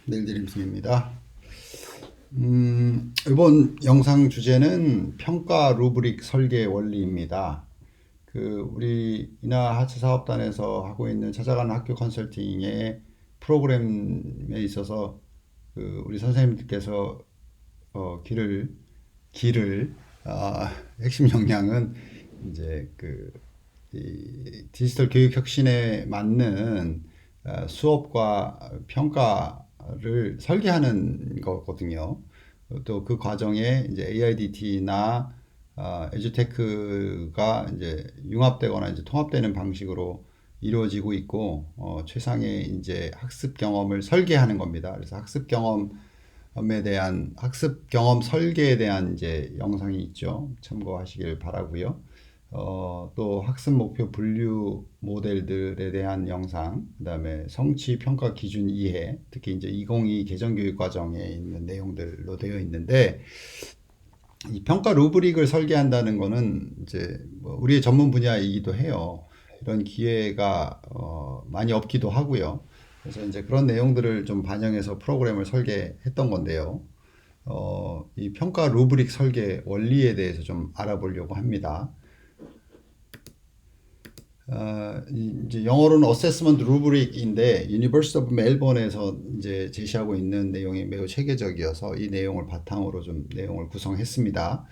내일드림승입니다. 이번 영상 주제는 평가 루브릭 설계 원리입니다. 우리 인하하츠사업단에서 하고 있는 찾아가는 학교 컨설팅의 프로그램에 있어서 우리 선생님들께서 핵심 역량은 이제 이 디지털 교육 혁신에 맞는 수업과 평가를 설계하는 거거든요. 또 그 과정에 이제 AIDT나 에듀테크가 이제 융합되거나 이제 통합되는 방식으로 이루어지고 있고, 최상의 이제 학습 경험을 설계하는 겁니다. 그래서 학습 경험 설계에 대한 이제 영상이 있죠. 참고하시길 바라고요. 또 학습 목표 분류 모델들에 대한 영상, 그다음에 성취 평가 기준 이해, 특히 이제 2022 개정 교육 과정에 있는 내용들로 되어 있는데, 이 평가 루브릭을 설계한다는 거는 이제 우리의 전문 분야이기도 해요. 이런 기회가 많이 없기도 하고요. 그래서 이제 그런 내용들을 좀 반영해서 프로그램을 설계했던 건데요. 이 평가 루브릭 설계 원리에 대해서 좀 알아보려고 합니다. 이제 영어로는 Assessment Rubric인데 University of Melbourne에서 이제 제시하고 있는 내용이 매우 체계적이어서 이 내용을 바탕으로 좀 내용을 구성했습니다.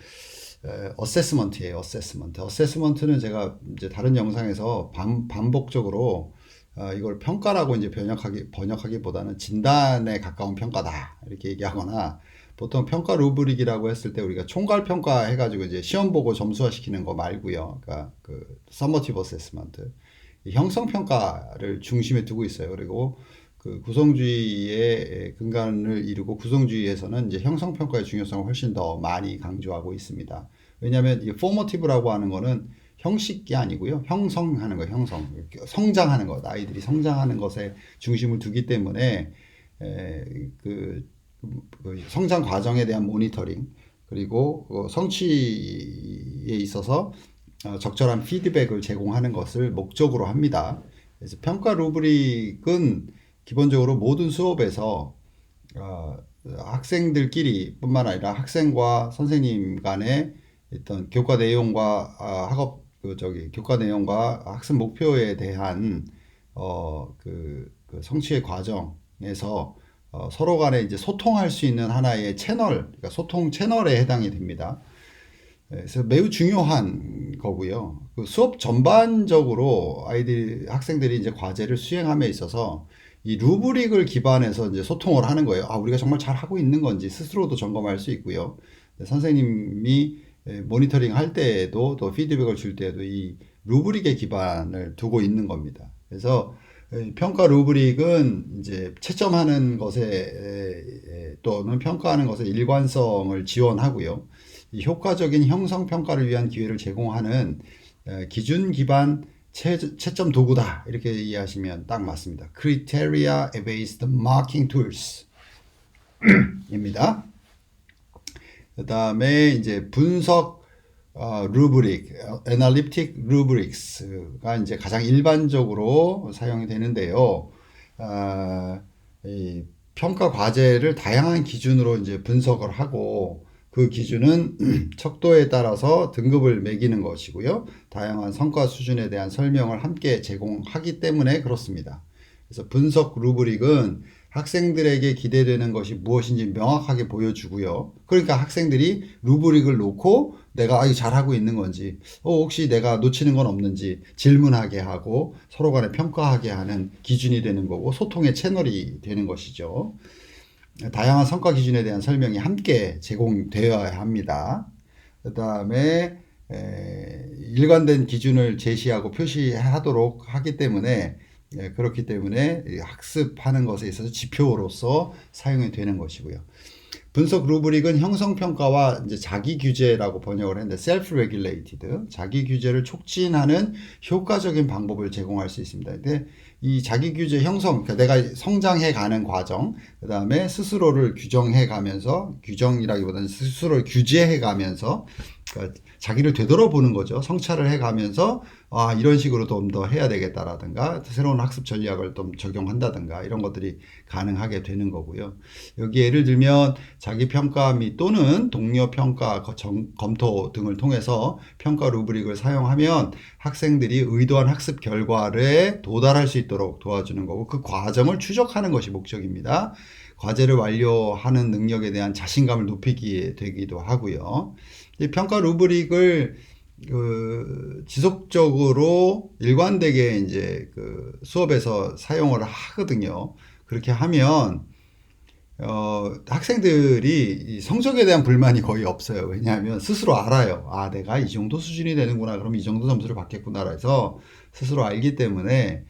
Assessment예요, Assessment. Assessment는 제가 이제 다른 영상에서 반복적으로 이걸 평가라고 이제 번역하기보다는 진단에 가까운 평가다 이렇게 얘기하거나, 보통 평가 루브릭이라고 했을 때 우리가 총괄 평가 해가지고 이제 시험 보고 점수화 시키는 거 말고요. 그러니까 summative assessment, 형성 평가를 중심에 두고 있어요. 그리고 구성주의의 근간을 이루고 구성주의에서는 이제 형성 평가의 중요성을 훨씬 더 많이 강조하고 있습니다. 왜냐하면 이 formative라고 하는 거는 형식이 아니고요, 형성하는 거, 성장하는 것, 아이들이 성장하는 것에 중심을 두기 때문에 성장 과정에 대한 모니터링, 그리고 성취에 있어서 적절한 피드백을 제공하는 것을 목적으로 합니다. 그래서 평가 루브릭은 기본적으로 모든 수업에서 학생들끼리 뿐만 아니라 학생과 선생님 간의 어떤 교과 내용과 교과 내용과 학습 목표에 대한 성취의 과정에서 서로 간에 이제 소통할 수 있는 하나의 채널, 그러니까 소통 채널에 해당이 됩니다. 그래서 매우 중요한 거고요. 수업 전반적으로 학생들이 이제 과제를 수행함에 있어서 이 루브릭을 기반해서 이제 소통을 하는 거예요. 우리가 정말 잘 하고 있는 건지 스스로도 점검할 수 있고요. 선생님이 모니터링 할 때에도, 또 피드백을 줄 때에도 이 루브릭의 기반을 두고 있는 겁니다. 그래서 평가 루브릭은 이제 채점하는 것에 또는 평가하는 것의 일관성을 지원하고요. 이 효과적인 형성 평가를 위한 기회를 제공하는 기준 기반 채점 도구다, 이렇게 이해하시면 딱 맞습니다. Criteria Based Marking Tools 입니다. 그 다음에 이제 분석 루브릭, 애널리틱 루브릭스가 이제 가장 일반적으로 사용이 되는데요. 이 평가 과제를 다양한 기준으로 이제 분석을 하고, 그 기준은 척도에 따라서 등급을 매기는 것이고요. 다양한 성과 수준에 대한 설명을 함께 제공하기 때문에 그렇습니다. 그래서 분석 루브릭은 학생들에게 기대되는 것이 무엇인지 명확하게 보여주고요. 그러니까 학생들이 루브릭을 놓고 내가 잘하고 있는 건지, 혹시 내가 놓치는 건 없는지 질문하게 하고 서로 간에 평가하게 하는 기준이 되는 거고, 소통의 채널이 되는 것이죠. 다양한 성과 기준에 대한 설명이 함께 제공되어야 합니다. 그 다음에 일관된 기준을 제시하고 표시하도록 하기 때문에, 그렇기 때문에 학습하는 것에 있어서 지표로서 사용이 되는 것이고요. 분석 루브릭은 형성 평가와 이제 자기 규제라고 번역을 했는데, self-regulated, 자기 규제를 촉진하는 효과적인 방법을 제공할 수 있습니다. 근데 이 자기 규제 형성, 그러니까 내가 성장해 가는 과정, 그 다음에 스스로를 규정해 가면서, 규정이라기보다는 스스로를 규제해 가면서, 그러니까 자기를 되돌아보는 거죠. 성찰을 해 가면서, 아, 이런 식으로 좀 더 해야 되겠다라든가, 새로운 학습 전략을 좀 적용한다든가, 이런 것들이 가능하게 되는 거고요. 여기 예를 들면, 자기 평가 및 또는 동료 평가 검토 등을 통해서 평가 루브릭을 사용하면 학생들이 의도한 학습 결과에 도달할 수 있도록 도와주는 거고, 그 과정을 추적하는 것이 목적입니다. 과제를 완료하는 능력에 대한 자신감을 높이게 되기도 하고요. 이 평가 루브릭을 지속적으로 일관되게 이제 수업에서 사용을 하거든요. 그렇게 하면 학생들이 성적에 대한 불만이 거의 없어요. 왜냐하면 스스로 알아요. 아, 내가 이 정도 수준이 되는구나. 그럼 이 정도 점수를 받겠구나. 해서 스스로 알기 때문에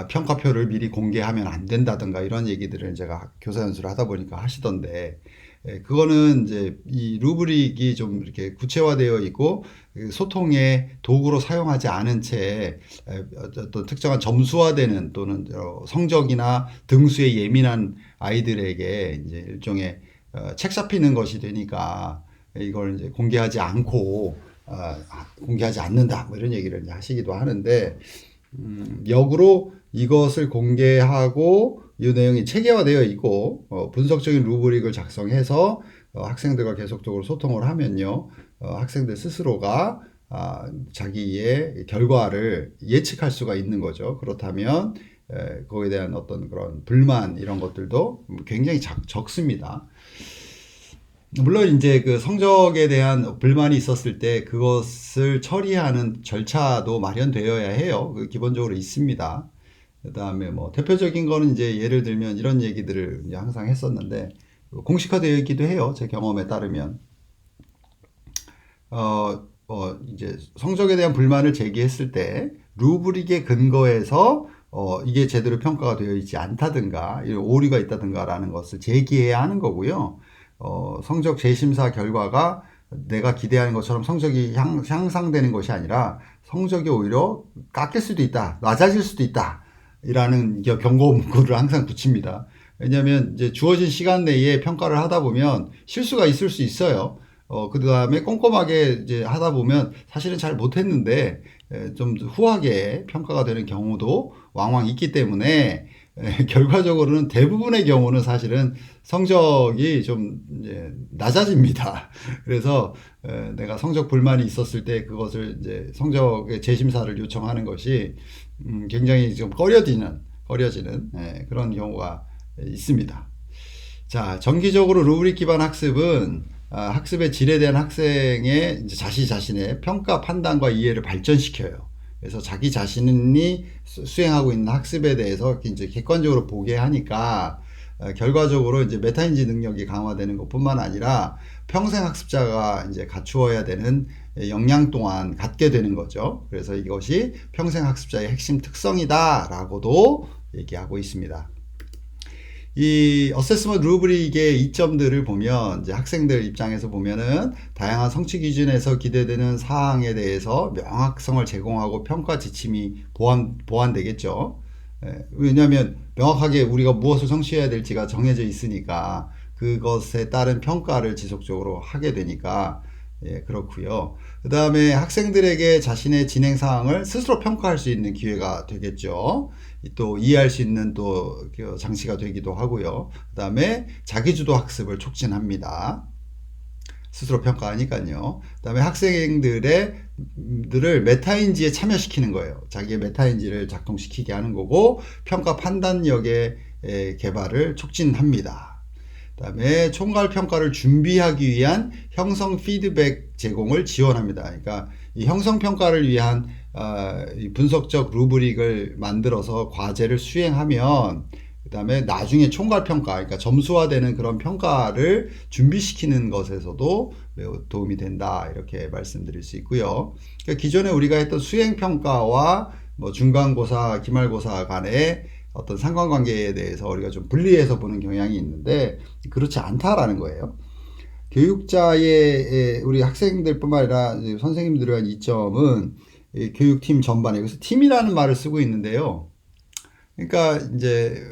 평가표를 미리 공개하면 안 된다든가 이런 얘기들을 제가 교사 연수를 하다 보니까 하시던데, 그거는 이제 이 루브릭이 좀 이렇게 구체화되어 있고 소통의 도구로 사용하지 않은 채 어떤 특정한 점수화되는 또는 성적이나 등수에 예민한 아이들에게 이제 일종의 책 잡히는 것이 되니까 이걸 이제 공개하지 않고 공개하지 않는다 뭐 이런 얘기를 이제 하시기도 하는데, 역으로 이것을 공개하고 이 내용이 체계화되어 있고 분석적인 루브릭을 작성해서 학생들과 계속적으로 소통을 하면요, 학생들 스스로가 자기의 결과를 예측할 수가 있는 거죠. 그렇다면 거기에 대한 어떤 그런 불만 이런 것들도 굉장히 적습니다. 물론 이제 그 성적에 대한 불만이 있었을 때 그것을 처리하는 절차도 마련되어야 해요. 그 기본적으로 있습니다. 그 다음에 뭐 대표적인 거는 이제 예를 들면 이런 얘기들을 이제 항상 했었는데, 공식화되어 있기도 해요. 제 경험에 따르면. 이제 성적에 대한 불만을 제기했을 때 루브릭에 근거해서 이게 제대로 평가가 되어 있지 않다든가 오류가 있다든가라는 것을 제기해야 하는 거고요. 성적 재심사 결과가 내가 기대하는 것처럼 성적이 향상되는 것이 아니라 성적이 오히려 깎일 수도 있다, 낮아질 수도 있다 이라는 경고 문구를 항상 붙입니다. 왜냐하면 이제 주어진 시간 내에 평가를 하다 보면 실수가 있을 수 있어요. 그 다음에 꼼꼼하게 이제 하다 보면 사실은 잘 못했는데 좀 후하게 평가가 되는 경우도 왕왕 있기 때문에 결과적으로는 대부분의 경우는 사실은 성적이 좀 이제 낮아집니다. 그래서 내가 성적 불만이 있었을 때 그것을 이제 성적의 재심사를 요청하는 것이 굉장히 좀 꺼려지는 그런 경우가 있습니다. 자, 정기적으로 루브릭 기반 학습은 학습의 질에 대한 학생의 이제 자신의 평가, 판단과 이해를 발전시켜요. 그래서 자기 자신이 수행하고 있는 학습에 대해서 이제 객관적으로 보게 하니까 결과적으로 이제 메타인지 능력이 강화되는 것뿐만 아니라 평생 학습자가 이제 갖추어야 되는 역량 또한 갖게 되는 거죠. 그래서 이것이 평생 학습자의 핵심 특성이다라고도 얘기하고 있습니다. 이 어세스먼트 루브릭의 이점들을 보면 이제 학생들 입장에서 보면은 다양한 성취 기준에서 기대되는 사항에 대해서 명확성을 제공하고 평가 지침이 보완되겠죠. 왜냐하면 명확하게 우리가 무엇을 성취해야 될지가 정해져 있으니까 그것에 따른 평가를 지속적으로 하게 되니까 그렇고요. 그 다음에 학생들에게 자신의 진행 사항을 스스로 평가할 수 있는 기회가 되겠죠. 또 이해할 수 있는 또 장치가 되기도 하고요. 그 다음에 자기주도 학습을 촉진합니다. 스스로 평가하니까요. 그 다음에 학생들을 메타인지에 참여시키는 거예요. 자기의 메타인지를 작동시키게 하는 거고, 평가 판단력의 개발을 促진합니다. 그 다음에 총괄 평가를 준비하기 위한 형성 피드백 제공을 지원합니다. 그러니까 이 형성 평가를 위한 분석적 루브릭을 만들어서 과제를 수행하면 그 다음에 나중에 총괄평가, 그러니까 점수화되는 그런 평가를 준비시키는 것에서도 매우 도움이 된다, 이렇게 말씀드릴 수 있고요. 그러니까 기존에 우리가 했던 수행평가와 뭐 중간고사, 기말고사 간의 어떤 상관관계에 대해서 우리가 좀 분리해서 보는 경향이 있는데 그렇지 않다라는 거예요. 교육자의 우리 학생들뿐만 아니라 선생님들의 이점은 이 교육팀 전반에, 여기서 팀이라는 말을 쓰고 있는데요. 그러니까 이제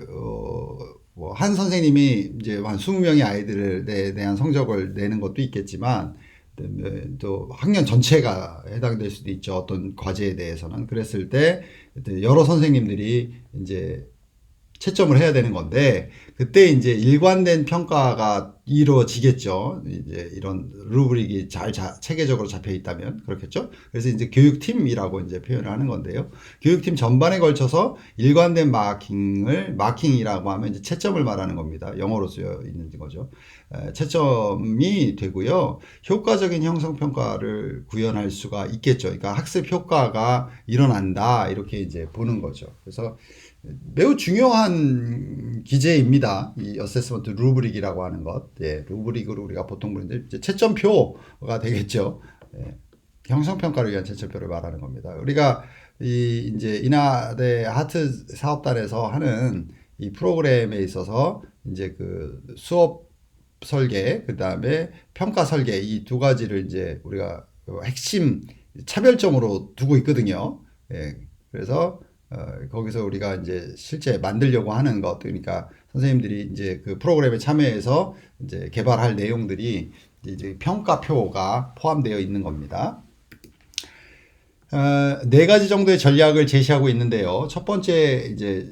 한 선생님이 이제 한 20명의 아이들에 대한 성적을 내는 것도 있겠지만 또 학년 전체가 해당될 수도 있죠. 어떤 과제에 대해서는. 그랬을 때 여러 선생님들이 이제 채점을 해야 되는 건데, 그때 이제 일관된 평가가 이루어지겠죠. 이제 이런 루브릭이 체계적으로 잡혀 있다면 그렇겠죠. 그래서 이제 교육팀이라고 이제 표현을 하는 건데요. 교육팀 전반에 걸쳐서 일관된 마킹이라고 하면 이제 채점을 말하는 겁니다. 영어로 쓰여 있는 거죠. 채점이 되고요. 효과적인 형성평가를 구현할 수가 있겠죠. 그러니까 학습 효과가 일어난다, 이렇게 이제 보는 거죠. 그래서 매우 중요한 기제입니다. 이 어세스먼트 루브릭이라고 하는 것. 예, 루브릭으로 우리가 보통 부르는데 이제 채점표가 되겠죠. 예, 형성평가를 위한 채점표를 말하는 겁니다. 우리가 이제 인하대 하트 사업단에서 하는 이 프로그램에 있어서 이제 그 수업 설계, 그 다음에 평가 설계, 이 두 가지를 이제 우리가 핵심 차별점으로 두고 있거든요. 예, 그래서 거기서 우리가 이제 실제 만들려고 하는 것, 그러니까 선생님들이 이제 그 프로그램에 참여해서 이제 개발할 내용들이 이제 평가표가 포함되어 있는 겁니다. 네 가지 정도의 전략을 제시하고 있는데요. 첫 번째 이제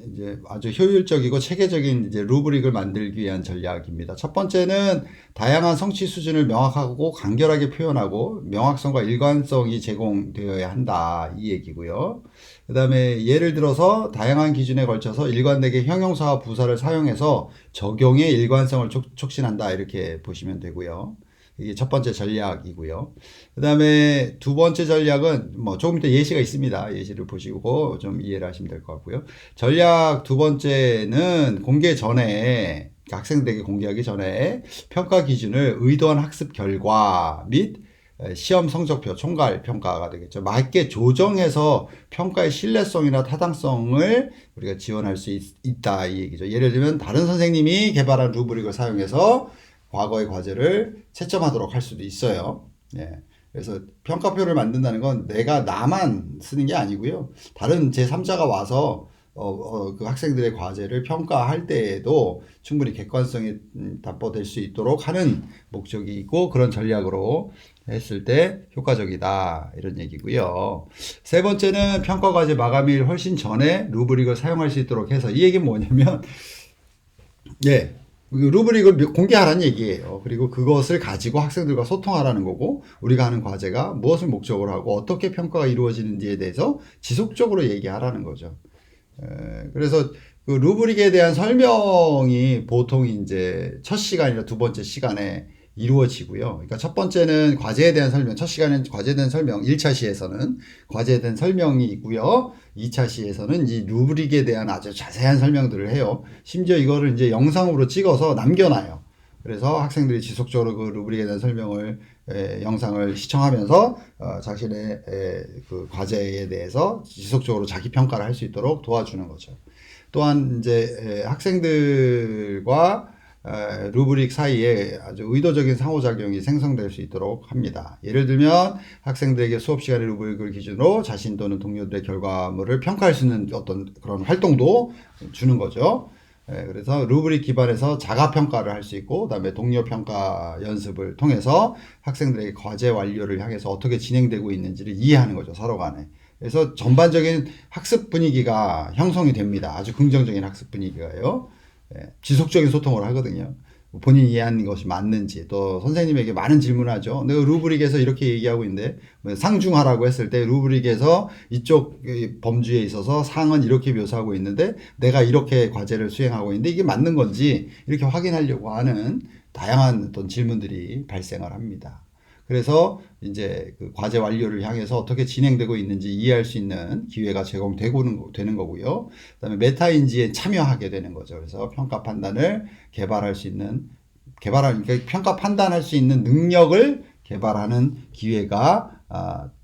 아주 효율적이고 체계적인 이제 루브릭을 만들기 위한 전략입니다. 첫 번째는 다양한 성취 수준을 명확하고 간결하게 표현하고 명확성과 일관성이 제공되어야 한다, 이 얘기고요. 그 다음에 예를 들어서 다양한 기준에 걸쳐서 일관되게 형용사와 부사를 사용해서 적용의 일관성을 촉진한다, 이렇게 보시면 되고요. 이게 첫 번째 전략이고요. 그 다음에 두 번째 전략은 뭐 조금 이따 예시가 있습니다. 예시를 보시고 좀 이해를 하시면 될 것 같고요. 전략 두 번째는 공개 전에, 학생들에게 공개하기 전에 평가 기준을 의도한 학습 결과 및 시험 성적표, 총괄 평가가 되겠죠. 맞게 조정해서 평가의 신뢰성이나 타당성을 우리가 지원할 수 있다, 이 얘기죠. 예를 들면 다른 선생님이 개발한 루브릭을 사용해서 과거의 과제를 채점하도록 할 수도 있어요. 예. 그래서 평가표를 만든다는 건 나만 쓰는 게 아니고요. 다른 제3자가 와서 그 학생들의 과제를 평가할 때에도 충분히 객관성이 담보될 수 있도록 하는 목적이 있고, 그런 전략으로 했을 때 효과적이다, 이런 얘기고요. 세 번째는 평가 과제 마감일 훨씬 전에 루브릭을 사용할 수 있도록 해서, 이 얘기는 뭐냐면, 예. 루브릭을 공개하라는 얘기예요. 그리고 그것을 가지고 학생들과 소통하라는 거고, 우리가 하는 과제가 무엇을 목적으로 하고 어떻게 평가가 이루어지는지에 대해서 지속적으로 얘기하라는 거죠. 그래서 그 루브릭에 대한 설명이 보통 이제 첫 시간이나 두 번째 시간에 이루어지고요. 그러니까 첫 번째는 과제에 대한 설명, 첫 시간에는 과제에 대한 설명, 1차 시에서는 과제에 대한 설명이 있고요. 2차 시에서는 이 루브릭에 대한 아주 자세한 설명들을 해요. 심지어 이거를 이제 영상으로 찍어서 남겨놔요. 그래서 학생들이 지속적으로 그 루브릭에 대한 설명을, 영상을 시청하면서 자신의 그 과제에 대해서 지속적으로 자기 평가를 할 수 있도록 도와주는 거죠. 또한 이제 학생들과 루브릭 사이에 아주 의도적인 상호작용이 생성될 수 있도록 합니다. 예를 들면 학생들에게 수업 시간에 루브릭을 기준으로 자신 또는 동료들의 결과물을 평가할 수 있는 어떤 그런 활동도 주는 거죠. 그래서 루브릭 기반에서 자가평가를 할 수 있고, 그다음에 동료평가 연습을 통해서 학생들에게 과제 완료를 향해서 어떻게 진행되고 있는지를 이해하는 거죠, 서로 간에. 그래서 전반적인 학습 분위기가 형성이 됩니다. 아주 긍정적인 학습 분위기가요. 지속적인 소통을 하거든요. 본인이 이해하는 것이 맞는지, 또 선생님에게 많은 질문을 하죠. 내가 루브릭에서 이렇게 얘기하고 있는데, 상중하라고 했을 때 루브릭에서 이쪽 범주에 있어서 상은 이렇게 묘사하고 있는데 내가 이렇게 과제를 수행하고 있는데 이게 맞는 건지, 이렇게 확인하려고 하는 다양한 어떤 질문들이 발생을 합니다. 그래서 이제 그 과제 완료를 향해서 어떻게 진행되고 있는지 이해할 수 있는 기회가 제공되는 거고요. 그다음에 메타인지에 참여하게 되는 거죠. 그래서 평가 판단을 그러니까 평가 판단할 수 있는 능력을 개발하는 기회가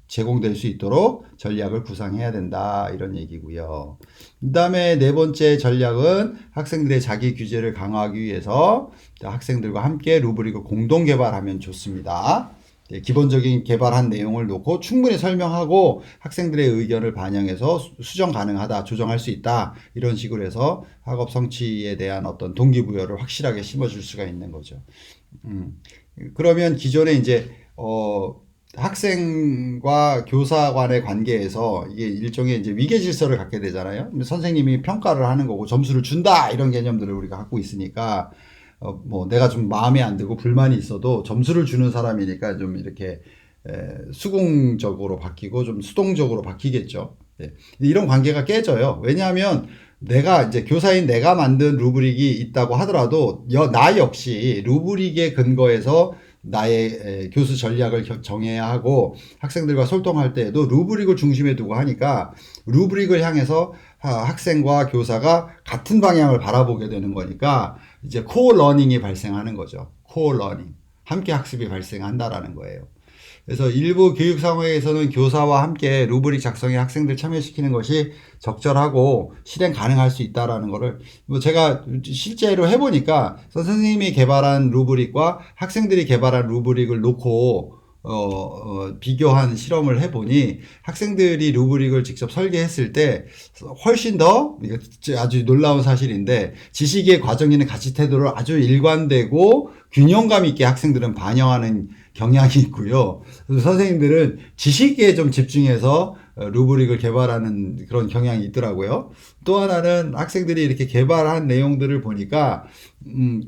제공될 수 있도록 전략을 구상해야 된다, 이런 얘기고요. 그 다음에 네 번째 전략은 학생들의 자기 규제를 강화하기 위해서 학생들과 함께 루브릭을 공동 개발하면 좋습니다. 기본적인 개발한 내용을 놓고 충분히 설명하고 학생들의 의견을 반영해서 수정 가능하다, 조정할 수 있다, 이런 식으로 해서 학업 성취에 대한 어떤 동기부여를 확실하게 심어줄 수가 있는 거죠. 그러면 기존에 이제 학생과 교사 간의 관계에서 이게 일종의 이제 위계 질서를 갖게 되잖아요. 선생님이 평가를 하는 거고 점수를 준다, 이런 개념들을 우리가 갖고 있으니까 뭐 내가 좀 마음에 안 들고 불만이 있어도 점수를 주는 사람이니까 좀 이렇게 수긍적으로 바뀌고 좀 수동적으로 바뀌겠죠. 이런 관계가 깨져요. 왜냐하면 내가 이제 교사인 내가 만든 루브릭이 있다고 하더라도 나 역시 루브릭에 근거해서 나의 교수 전략을 정해야 하고 학생들과 소통할 때에도 루브릭을 중심에 두고 하니까 루브릭을 향해서 학생과 교사가 같은 방향을 바라보게 되는 거니까 이제 코어 러닝이 발생하는 거죠. 코어 러닝. 함께 학습이 발생한다라는 거예요. 그래서 일부 교육 상황에서는 교사와 함께 루브릭 작성에 학생들 참여시키는 것이 적절하고 실행 가능할 수 있다라는 거를 뭐 제가 실제로 해보니까 선생님이 개발한 루브릭과 학생들이 개발한 루브릭을 놓고 비교한 실험을 해보니 학생들이 루브릭을 직접 설계했을 때 훨씬 더 아주 놀라운 사실인데 지식의 과정에는 가치 태도를 아주 일관되고 균형감 있게 학생들은 반영하는 경향이 있고요. 선생님들은 지식에 좀 집중해서 루브릭을 개발하는 그런 경향이 있더라고요. 또 하나는 학생들이 이렇게 개발한 내용들을 보니까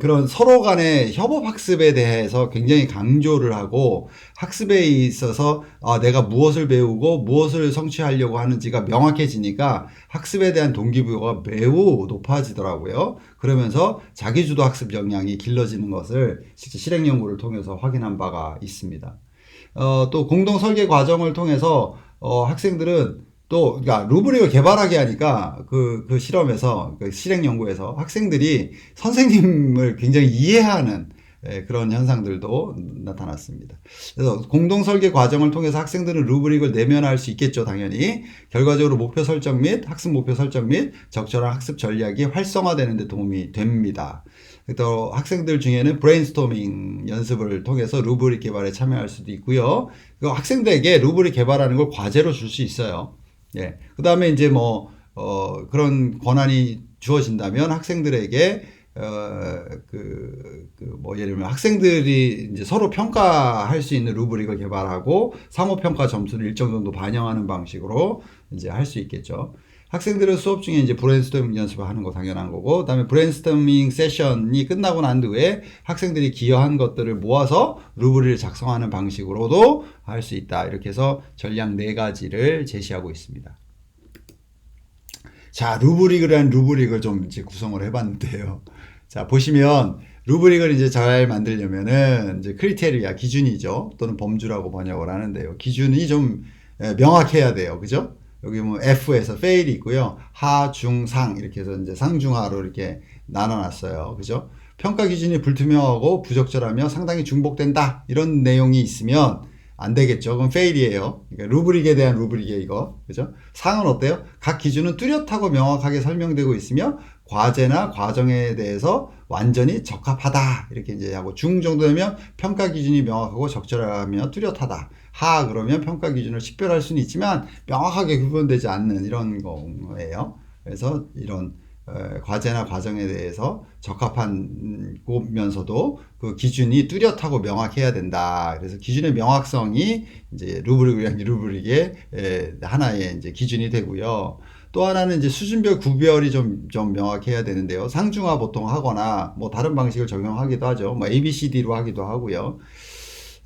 그런 서로 간의 협업 학습에 대해서 굉장히 강조를 하고 학습에 있어서 내가 무엇을 배우고 무엇을 성취하려고 하는지가 명확해지니까 학습에 대한 동기부여가 매우 높아지더라고요. 그러면서 자기주도 학습 역량이 길러지는 것을 실제 실행 연구를 통해서 확인한 바가 있습니다. 또 공동 설계 과정을 통해서 학생들은 또, 그러니까 루브릭을 개발하게 하니까 그 실험에서, 그 실행 연구에서 학생들이 선생님을 굉장히 이해하는 그런 현상들도 나타났습니다. 그래서 공동 설계 과정을 통해서 학생들은 루브릭을 내면할 수 있겠죠, 당연히. 결과적으로 목표 설정 및 학습 목표 설정 및 적절한 학습 전략이 활성화되는 데 도움이 됩니다. 또 학생들 중에는 브레인스토밍 연습을 통해서 루브릭 개발에 참여할 수도 있고요. 학생들에게 루브릭 개발하는 걸 과제로 줄 수 있어요. 예. 그 다음에 이제 그런 권한이 주어진다면 학생들에게, 예를 들면 학생들이 이제 서로 평가할 수 있는 루브릭을 개발하고 상호평가 점수를 일정 정도 반영하는 방식으로 이제 할 수 있겠죠. 학생들은 수업 중에 이제 브레인스토밍 연습을 하는 거 당연한 거고, 그 다음에 브레인스토밍 세션이 끝나고 난 후에 학생들이 기여한 것들을 모아서 루브릭을 작성하는 방식으로도 할 수 있다. 이렇게 해서 전략 4가지를 제시하고 있습니다. 자, 루브릭을 좀 이제 구성을 해봤는데요. 자, 보시면 루브릭을 이제 잘 만들려면은 이제 크리테리아, 기준이죠. 또는 범주라고 번역을 하는데요. 기준이 좀 명확해야 돼요. 그죠? 여기 F에서 fail이 있고요. 하, 중, 상 이렇게 해서 이제 상중하로 이렇게 나눠놨어요. 그죠? 평가 기준이 불투명하고 부적절하며 상당히 중복된다. 이런 내용이 있으면 안 되겠죠. 그럼 fail이에요. 그러니까 루브릭에 대한 루브릭이에요, 이거. 그죠? 상은 어때요? 각 기준은 뚜렷하고 명확하게 설명되고 있으며 과제나 과정에 대해서 완전히 적합하다. 이렇게 이제 하고 중 정도 되면 평가 기준이 명확하고 적절하며 뚜렷하다. 하 그러면 평가 기준을 식별할 수는 있지만 명확하게 구분되지 않는 이런 거예요. 그래서 이런 과제나 과정에 대해서 적합한면서도 그 기준이 뚜렷하고 명확해야 된다. 그래서 기준의 명확성이 이제 루브릭의 하나의 이제 기준이 되고요. 또 하나는 이제 수준별 구별이 좀 명확해야 되는데요. 상중하 보통 하거나 뭐 다른 방식을 적용하기도 하죠. 뭐 ABCD로 하기도 하고요.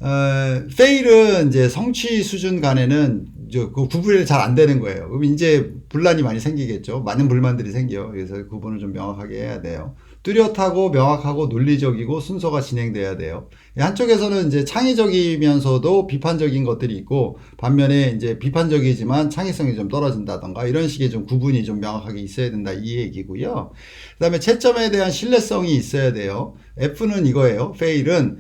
fail은 이제 성취 수준 간에는 그 구분이 잘 안 되는 거예요. 그럼 이제 분란이 많이 생기겠죠. 많은 불만들이 생겨요. 그래서 구분을 좀 명확하게 해야 돼요. 뚜렷하고 명확하고 논리적이고 순서가 진행돼야 돼요. 한쪽에서는 이제 창의적이면서도 비판적인 것들이 있고 반면에 이제 비판적이지만 창의성이 좀 떨어진다던가 이런 식의 좀 구분이 좀 명확하게 있어야 된다 이 얘기고요. 그다음에 채점에 대한 신뢰성이 있어야 돼요. F는 이거예요. fail은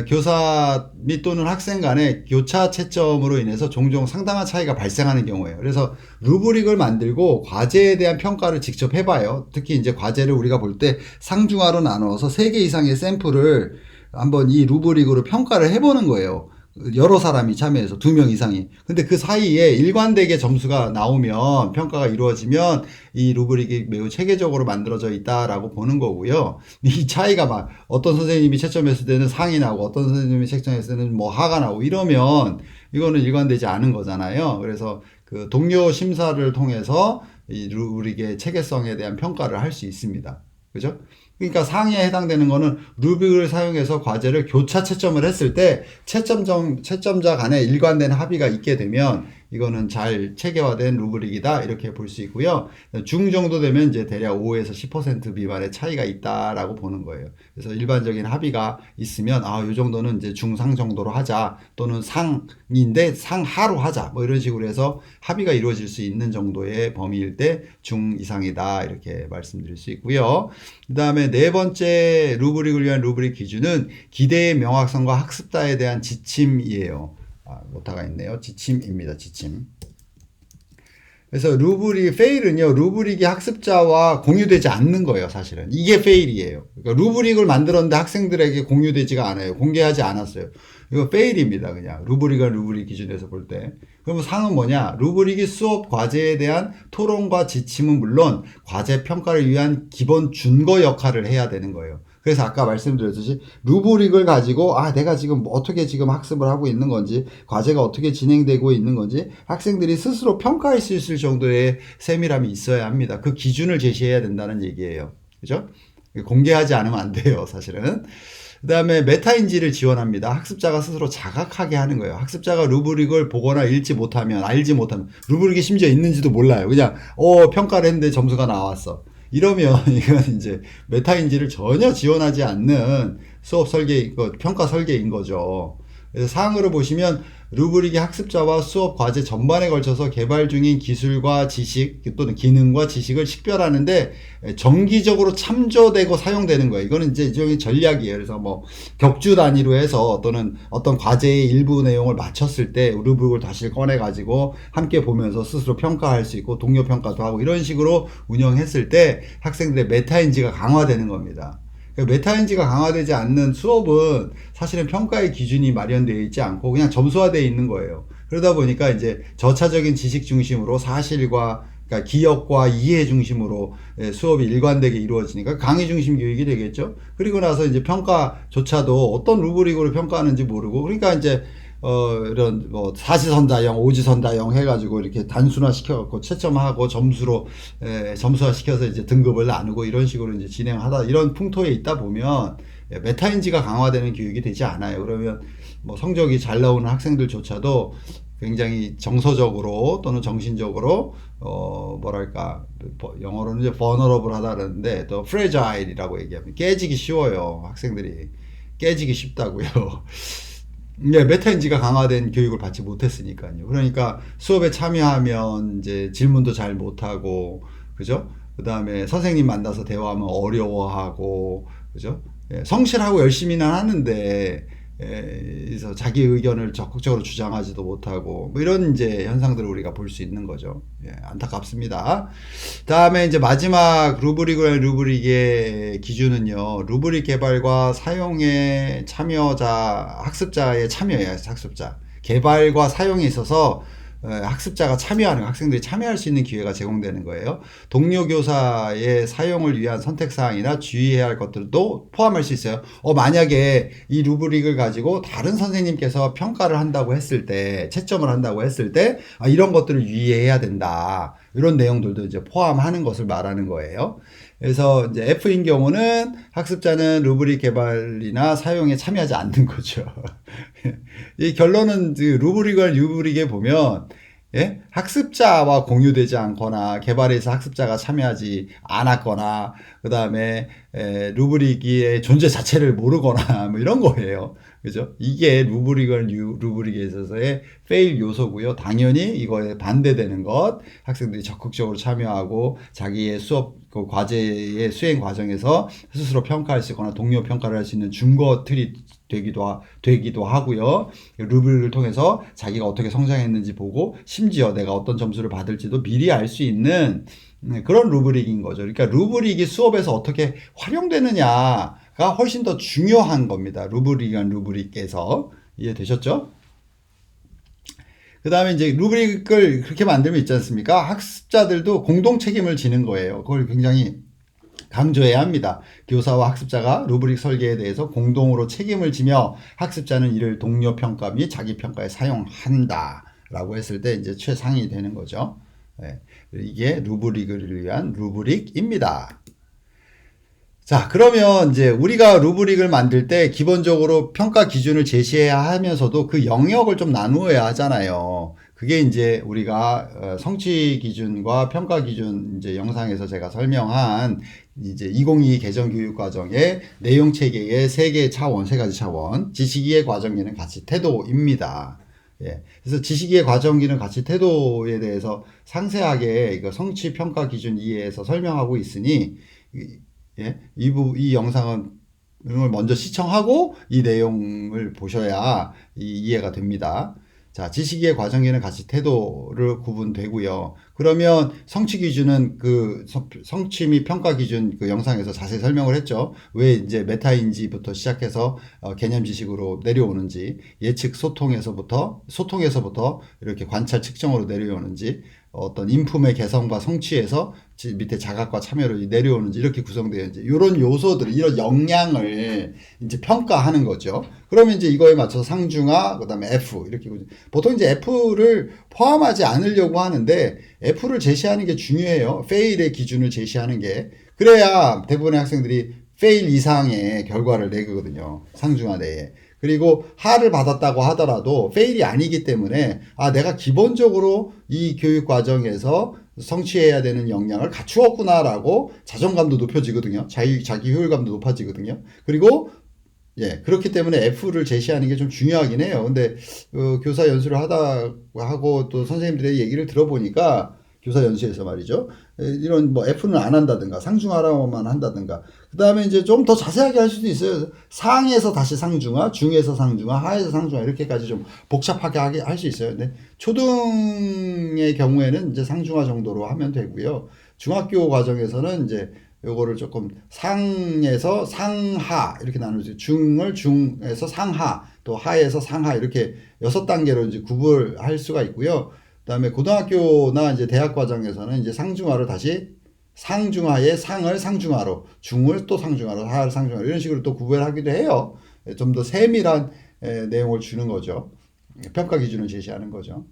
교사 및 또는 학생 간의 교차 채점으로 인해서 종종 상당한 차이가 발생하는 경우예요. 그래서 루브릭을 만들고 과제에 대한 평가를 직접 해봐요. 특히 이제 과제를 우리가 볼 때 상중하로 나눠서 3개 이상의 샘플을 한번 이 루브릭으로 평가를 해보는 거예요. 여러 사람이 참여해서 2명 이상이. 근데 그 사이에 일관되게 점수가 나오면 평가가 이루어지면 이 루브릭이 매우 체계적으로 만들어져 있다라고 보는 거고요. 이 차이가 막 어떤 선생님이 채점했을 때는 상이 나고 어떤 선생님이 채점했을 때는 뭐 하가 나고 이러면 이거는 일관되지 않은 거잖아요. 그래서 그 동료 심사를 통해서 이 루브릭의 체계성에 대한 평가를 할 수 있습니다. 그죠? 그러니까 상위에 해당되는 거는 루빅을 사용해서 과제를 교차 채점을 했을 때 채점자 간에 일관된 합의가 있게 되면 이거는 잘 체계화된 루브릭이다 이렇게 볼 수 있고요. 중 정도 되면 이제 대략 5에서 10% 미만의 차이가 있다라고 보는 거예요. 그래서 일반적인 합의가 있으면 이 정도는 이제 중상 정도로 하자 또는 상인데 상하로 하자 뭐 이런 식으로 해서 합의가 이루어질 수 있는 정도의 범위일 때 중 이상이다 이렇게 말씀드릴 수 있고요. 그 다음에 네 번째 루브릭을 위한 루브릭 기준은 기대의 명확성과 학습자에 대한 지침이에요. 오타가 있네요. 지침입니다. 지침. 그래서 페일은요, 루브릭이 학습자와 공유되지 않는 거예요, 사실은. 이게 페일이에요. 그러니까 루브릭을 만들었는데 학생들에게 공유되지가 않아요. 공개하지 않았어요. 이거 페일입니다, 그냥. 루브릭과 루브릭 기준에서 볼 때. 그러면 상은 뭐냐? 루브릭이 수업 과제에 대한 토론과 지침은 물론 과제 평가를 위한 기본 준거 역할을 해야 되는 거예요. 그래서 아까 말씀드렸듯이 루브릭을 가지고 내가 지금 어떻게 지금 학습을 하고 있는 건지 과제가 어떻게 진행되고 있는 건지 학생들이 스스로 평가할 수 있을 정도의 세밀함이 있어야 합니다. 그 기준을 제시해야 된다는 얘기예요. 그죠? 공개하지 않으면 안 돼요, 사실은. 그 다음에 메타인지를 지원합니다. 학습자가 스스로 자각하게 하는 거예요. 학습자가 루브릭을 보거나 알지 못하면 루브릭이 심지어 있는지도 몰라요. 그냥 평가를 했는데 점수가 나왔어. 이러면 이건 이제 메타인지를 전혀 지원하지 않는 수업 설계, 평가 설계인 거죠. 그래서 사항으로 보시면 루브릭이 학습자와 수업 과제 전반에 걸쳐서 개발 중인 기술과 지식 또는 기능과 지식을 식별하는데 정기적으로 참조되고 사용되는 거예요. 이거는 이제 일종의 전략이에요. 그래서 뭐 격주 단위로 해서 또는 어떤 과제의 일부 내용을 마쳤을 때 루브릭을 다시 꺼내 가지고 함께 보면서 스스로 평가할 수 있고 동료 평가도 하고 이런 식으로 운영했을 때 학생들의 메타인지가 강화되는 겁니다. 메타인지가 강화되지 않는 수업은 사실은 평가의 기준이 마련되어 있지 않고 그냥 점수화되어 있는 거예요. 그러다 보니까 이제 저차적인 지식 중심으로 사실과 그러니까 기억과 이해 중심으로 수업이 일관되게 이루어지니까 강의 중심 교육이 되겠죠. 그리고 나서 이제 평가조차도 어떤 루브릭으로 평가하는지 모르고 그러니까 이제 이런 뭐 사지선다형, 오지선다형 해가지고 이렇게 단순화시켜갖고 채점하고 점수화시켜서 이제 등급을 나누고 이런 식으로 이제 진행하다 이런 풍토에 있다 보면 메타인지가 강화되는 교육이 되지 않아요. 그러면 뭐 성적이 잘 나오는 학생들조차도 굉장히 정서적으로 또는 정신적으로 뭐랄까 영어로는 이제 vulnerable하다 그러는데 또 fragile이라고 얘기하면 깨지기 쉬워요. 학생들이 깨지기 쉽다고요. 네, 메타인지가 강화된 교육을 받지 못했으니까요. 그러니까 수업에 참여하면 이제 질문도 잘 못하고, 그죠? 그 다음에 선생님 만나서 대화하면 어려워하고, 그죠? 성실하고 열심히는 하는데, 그래서 자기 의견을 적극적으로 주장하지도 못하고, 뭐 이런 이제 현상들을 우리가 볼 수 있는 거죠. 안타깝습니다. 다음에 이제 마지막 루브릭의 기준은요, 루브릭 개발과 사용에 학습자의 참여예요, 학습자. 개발과 사용에 있어서 학습자가 참여하는, 학생들이 참여할 수 있는 기회가 제공되는 거예요. 동료 교사의 사용을 위한 선택사항이나 주의해야 할 것들도 포함할 수 있어요. 만약에 이 루브릭을 가지고 다른 선생님께서 평가를 한다고 했을 때, 채점을 한다고 했을 때, 이런 것들을 유의해야 된다. 이런 내용들도 이제 포함하는 것을 말하는 거예요. 그래서 이제 F인 경우는 학습자는 루브릭 개발이나 사용에 참여하지 않는 거죠. 이 결론은 루브릭에 보면 학습자와 공유되지 않거나 개발에서 학습자가 참여하지 않았거나 그 다음에 루브릭의 존재 자체를 모르거나 뭐 이런 거예요. 그죠? 이게 루브릭에 있어서의 페일 요소고요. 당연히 이거에 반대되는 것, 학생들이 적극적으로 참여하고 자기의 수업 과제의 수행 과정에서 스스로 평가할 수 있거나 동료 평가를 할 수 있는 준거 틀이 되기도 하고요. 루브릭을 통해서 자기가 어떻게 성장했는지 보고 심지어 내가 어떤 점수를 받을지도 미리 알 수 있는 그런 루브릭인 거죠. 그러니까 루브릭이 수업에서 어떻게 활용되느냐가 훨씬 더 중요한 겁니다. 루브릭에서. 이해되셨죠? 그 다음에 이제 루브릭을 그렇게 만들면 있지 않습니까? 학습자들도 공동 책임을 지는 거예요. 그걸 굉장히 강조해야 합니다. 교사와 학습자가 루브릭 설계에 대해서 공동으로 책임을 지며 학습자는 이를 동료 평가 및 자기 평가에 사용한다. 라고 했을 때 이제 최상위 되는 거죠. 네. 이게 루브릭을 위한 루브릭입니다. 자, 그러면 이제 우리가 루브릭을 만들 때 기본적으로 평가 기준을 제시해야 하면서도 그 영역을 좀 나누어야 하잖아요. 그게 이제 우리가 성취 기준과 평가 기준 이제 영상에서 제가 설명한 이제 2022 개정 교육 과정의 내용 체계의 세 가지 차원, 지식이해 과정기능 가치 태도입니다. 예. 그래서 지식이해 과정기능 가치 태도에 대해서 상세하게 이거 성취 평가 기준 이해에서 설명하고 있으니 예, 이 영상은 먼저 시청하고 이 내용을 보셔야 이해가 됩니다. 자, 지식이해 과정기능 가치 태도를 구분되고요. 그러면 성취 기준은 그 성취 및 평가 기준 그 영상에서 자세히 설명을 했죠. 왜 이제 메타인지부터 시작해서 개념 지식으로 내려오는지, 예측 소통에서부터 이렇게 관찰 측정으로 내려오는지, 어떤 인품의 개성과 성취에서 밑에 자각과 참여로 내려오는지 이렇게 구성되어 있는지 이런 요소들, 이런 역량을 이제 평가하는 거죠. 그러면 이제 이거에 맞춰서 상중하, 그다음에 F 이렇게 보통 이제 F를 포함하지 않으려고 하는데 F를 제시하는 게 중요해요. 페일의 기준을 제시하는 게 그래야 대부분의 학생들이 페일 이상의 결과를 내거든요. 상중하 내에. 그리고 하를 받았다고 하더라도 페일이 아니기 때문에 내가 기본적으로 이 교육 과정에서 성취해야 되는 역량을 갖추었구나라고 자존감도 높여지거든요. 자기 효율감도 높아지거든요. 그리고 그렇기 때문에 F를 제시하는 게 좀 중요하긴 해요. 근데 교사 연수를 하고 또 선생님들의 얘기를 들어보니까 교사 연수에서 말이죠. 이런 뭐 F는 안 한다든가 상중하라고만 한다든가 그 다음에 이제 좀 더 자세하게 할 수도 있어요. 상에서 다시 상중하, 중에서 상중하, 하에서 상중하 이렇게까지 좀 복잡하게 할 수 있어요. 근데 초등의 경우에는 이제 상중하 정도로 하면 되고요. 중학교 과정에서는 이제 요거를 조금 상에서 상하 이렇게 나누죠. 중을 중에서 상하, 또 하에서 상하 이렇게 6단계로 이제 구분할 수가 있고요. 그다음에 고등학교나 이제 대학 과정에서는 이제 상중하를 다시 상중하의 상을 상중하로, 중을 또 상중하로, 하를 상중하로 이런 식으로 또 구별하기도 해요. 좀 더 세밀한 내용을 주는 거죠. 평가 기준을 제시하는 거죠.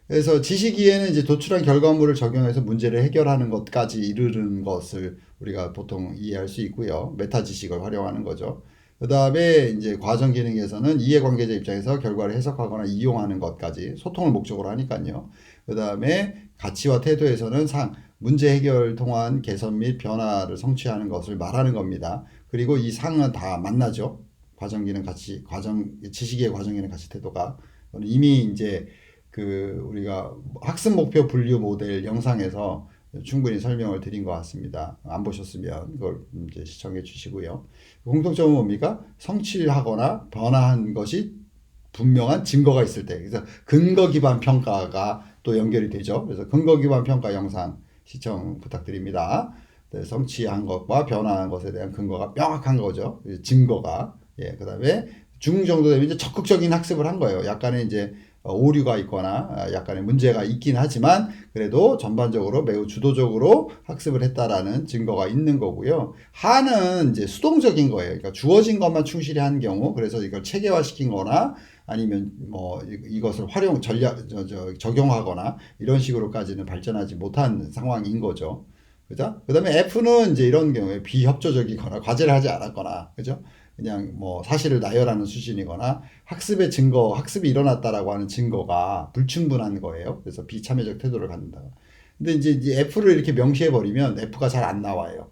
그래서 지식이해는 이제 도출한 결과물을 적용해서 문제를 해결하는 것까지 이르는 것을 우리가 보통 이해할 수 있고요. 메타 지식을 활용하는 거죠. 그 다음에 이제 과정 기능에서는 이해관계자 입장에서 결과를 해석하거나 이용하는 것까지 소통을 목적으로 하니까요. 그 다음에 가치와 태도에서는 문제 해결 통한 개선 및 변화를 성취하는 것을 말하는 겁니다. 그리고 이 상은 다 만나죠. 과정 기능 가치, 지식이해 과정 기능 가치 태도가 이미 이제 우리가 학습 목표 분류 모델 영상에서 충분히 설명을 드린 것 같습니다. 안 보셨으면 그걸 이제 시청해 주시고요. 공통점은 뭡니까? 성취하거나 변화한 것이 분명한 증거가 있을 때. 그래서 근거 기반 평가가 또 연결이 되죠. 그래서 근거 기반 평가 영상 시청 부탁드립니다. 네, 성취한 것과 변화한 것에 대한 근거가 명확한 거죠. 증거가. 그 다음에 중 정도 되면 이제 적극적인 학습을 한 거예요. 약간의 이제 오류가 있거나 약간의 문제가 있긴 하지만 그래도 전반적으로 매우 주도적으로 학습을 했다라는 증거가 있는 거고요. 하는 이제 수동적인 거예요. 그러니까 주어진 것만 충실히 한 경우, 그래서 이걸 체계화시킨 거나 아니면 뭐 이것을 적용하거나 이런 식으로까지는 발전하지 못한 상황인 거죠. 그죠? 그 다음에 F는 이제 이런 경우에 비협조적이거나 과제를 하지 않았거나, 그죠? 그냥 뭐 사실을 나열하는 수준이거나 학습이 일어났다라고 하는 증거가 불충분한 거예요. 그래서 비참여적 태도를 갖는다. 근데 이제 F를 이렇게 명시해 버리면 F가 잘 안 나와요.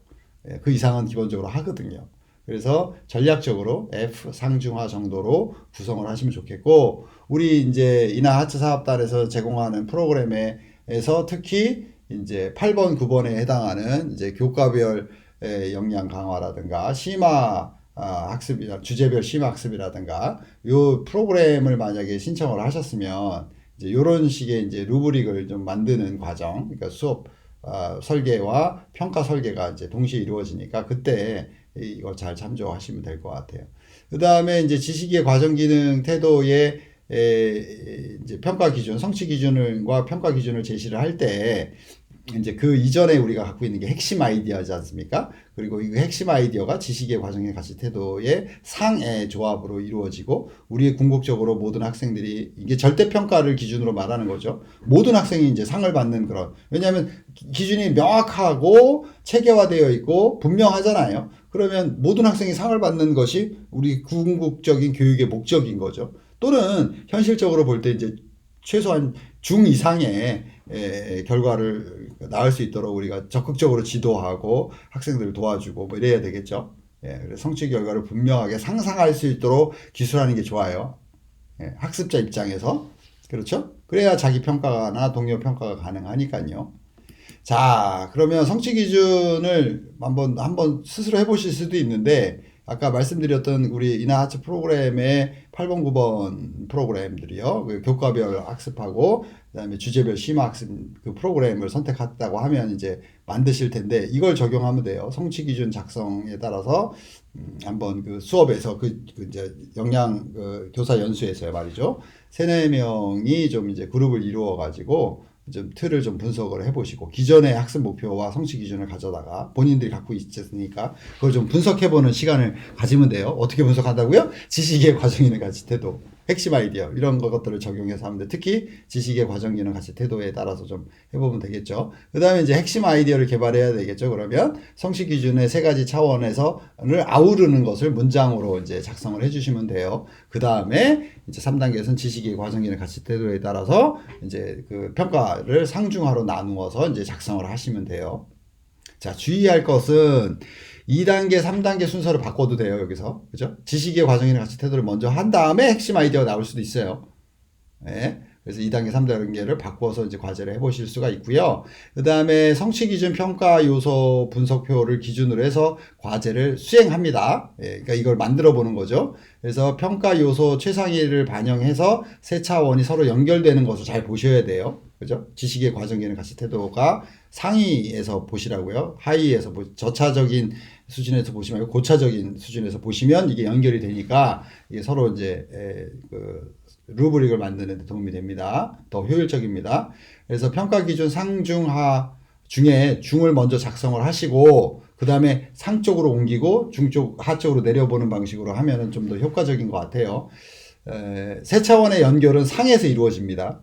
그 이상은 기본적으로 하거든요. 그래서 전략적으로 F 상중하 정도로 구성을 하시면 좋겠고, 우리 이제 인하하츠 사업단에서 제공하는 프로그램에서 특히 이제 8번, 9번에 해당하는 이제 교과별 역량 강화라든가 심화 학습이나 주제별 심화 학습이라든가 요 프로그램을 만약에 신청을 하셨으면 이제 요런 식의 이제 루브릭을 좀 만드는 과정, 그러니까 수업 설계와 평가 설계가 이제 동시에 이루어지니까 그때 이거 잘 참조하시면 될 것 같아요. 그 다음에 이제 지식의 과정 기능 태도의 이제 평가 기준, 성취 기준과 평가 기준을 제시를 할 때 이제 그 이전에 우리가 갖고 있는 게 핵심 아이디어지 않습니까? 그리고 이 핵심 아이디어가 지식의 과정의 가치 태도의 상의 조합으로 이루어지고 우리의 궁극적으로 모든 학생들이 이게 절대 평가를 기준으로 말하는 거죠. 모든 학생이 이제 상을 받는 그런 왜냐하면 기준이 명확하고 체계화되어 있고 분명하잖아요. 그러면 모든 학생이 상을 받는 것이 우리 궁극적인 교육의 목적인 거죠. 또는 현실적으로 볼 때 이제 최소한 중 이상의 결과를 낳을 수 있도록 우리가 적극적으로 지도하고 학생들을 도와주고 뭐 이래야 되겠죠. 그래서 성취 결과를 분명하게 상상할 수 있도록 기술하는 게 좋아요. 학습자 입장에서. 그렇죠? 그래야 자기 평가나 동료 평가가 가능하니까요. 자, 그러면 성취 기준을 한번 스스로 해보실 수도 있는데, 아까 말씀드렸던 우리 이나하츠 프로그램의 8번, 9번 프로그램들이요. 그 교과별 학습하고, 그 다음에 주제별 심화 학습 그 프로그램을 선택했다고 하면 이제 만드실 텐데, 이걸 적용하면 돼요. 성취 기준 작성에 따라서, 한번 그 수업에서 그 이제 역량 그 교사 연수에서요 말이죠. 세네 명이 좀 이제 그룹을 이루어 가지고, 좀 틀을 좀 분석을 해보시고 기존의 학습 목표와 성취 기준을 가져다가 본인들이 갖고 있으니까 그걸 좀 분석해보는 시간을 가지면 돼요. 어떻게 분석한다고요? 지식의 과정이나 가치 태도, 핵심 아이디어 이런 것들을 적용해서 하면 돼. 특히 지식의 과정이나 가치 태도에 따라서 좀 해보면 되겠죠. 그 다음에 이제 핵심 아이디어를 개발해야 되겠죠. 그러면 성취 기준의 세 가지 차원에서를 아우르는 것을 문장으로 이제 작성을 해주시면 돼요. 그 다음에 이제 3단계에서는 지식의 과정이나 가치 태도에 따라서 이제 그 평가를 상중하로 나누어서 이제 작성을 하시면 돼요. 자, 주의할 것은 2단계, 3단계 순서를 바꿔도 돼요, 여기서. 그죠? 지식의 과정이나 가치 태도를 먼저 한 다음에 핵심 아이디어가 나올 수도 있어요. 네. 그래서 2단계, 3단계를 바꿔서 이제 과제를 해보실 수가 있고요. 그 다음에 성취 기준 평가 요소 분석표를 기준으로 해서 과제를 수행합니다. 예, 그러니까 이걸 만들어 보는 거죠. 그래서 평가 요소 최상위를 반영해서 세 차원이 서로 연결되는 것을 잘 보셔야 돼요. 그죠? 지식의 과정에는 가치 태도가 상위에서 보시라고요. 하위에서 저차적인 수준에서 보시면 말고 고차적인 수준에서 보시면 이게 연결이 되니까 이게 서로 이제 루브릭을 만드는 데 도움이 됩니다. 더 효율적입니다. 그래서 평가 기준 상중하 중에 중을 먼저 작성을 하시고 그 다음에 상 쪽으로 옮기고 중 쪽 하 쪽으로 내려보는 방식으로 하면은 좀 더 효과적인 것 같아요. 세 차원의 연결은 상에서 이루어집니다.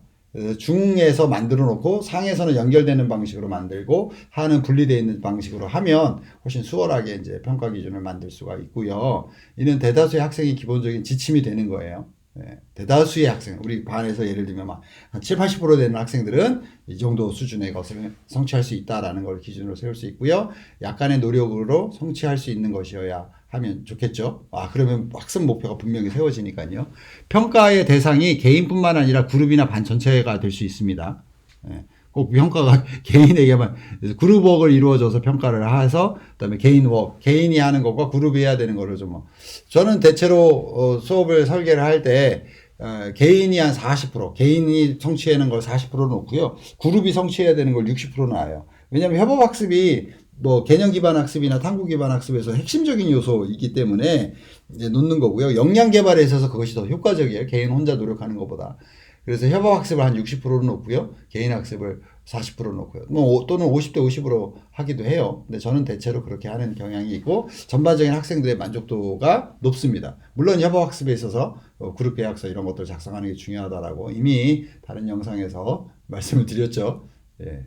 중에서 만들어 놓고 상에서는 연결되는 방식으로 만들고 하는 분리되어 있는 방식으로 하면 훨씬 수월하게 이제 평가 기준을 만들 수가 있고요. 이는 대다수의 학생이 기본적인 지침이 되는 거예요. 대다수의 학생, 우리 반에서 예를 들면 막 7, 80% 되는 학생들은 이 정도 수준의 것을 성취할 수 있다라는 걸 기준으로 세울 수 있고요. 약간의 노력으로 성취할 수 있는 것이어야 하면 좋겠죠. 그러면 학습 목표가 분명히 세워지니까요. 평가의 대상이 개인뿐만 아니라 그룹이나 반 전체가 될 수 있습니다. 꼭 평가가 개인에게만 그룹워크를 이루어져서 평가를 해서 그다음에 개인이 하는 것과 그룹이 해야 되는 거를 좀 저는 대체로 수업을 설계를 할 때 개인이 한 40%, 개인이 성취하는 걸 40% 놓고요. 그룹이 성취해야 되는 걸 60% 놔요. 왜냐하면 협업학습이 뭐 개념 기반 학습이나 탐구 기반 학습에서 핵심적인 요소이기 때문에 이제 놓는 거고요. 역량 개발에 있어서 그것이 더 효과적이에요. 개인 혼자 노력하는 것보다. 그래서 협업 학습을 한 60%로 놓고요. 개인 학습을 40% 놓고요. 뭐 또는 50대 50으로 하기도 해요. 근데 저는 대체로 그렇게 하는 경향이 있고 전반적인 학생들의 만족도가 높습니다. 물론 협업 학습에 있어서 그룹 계약서 이런 것들 작성하는 게 중요하다라고 이미 다른 영상에서 말씀을 드렸죠. 예.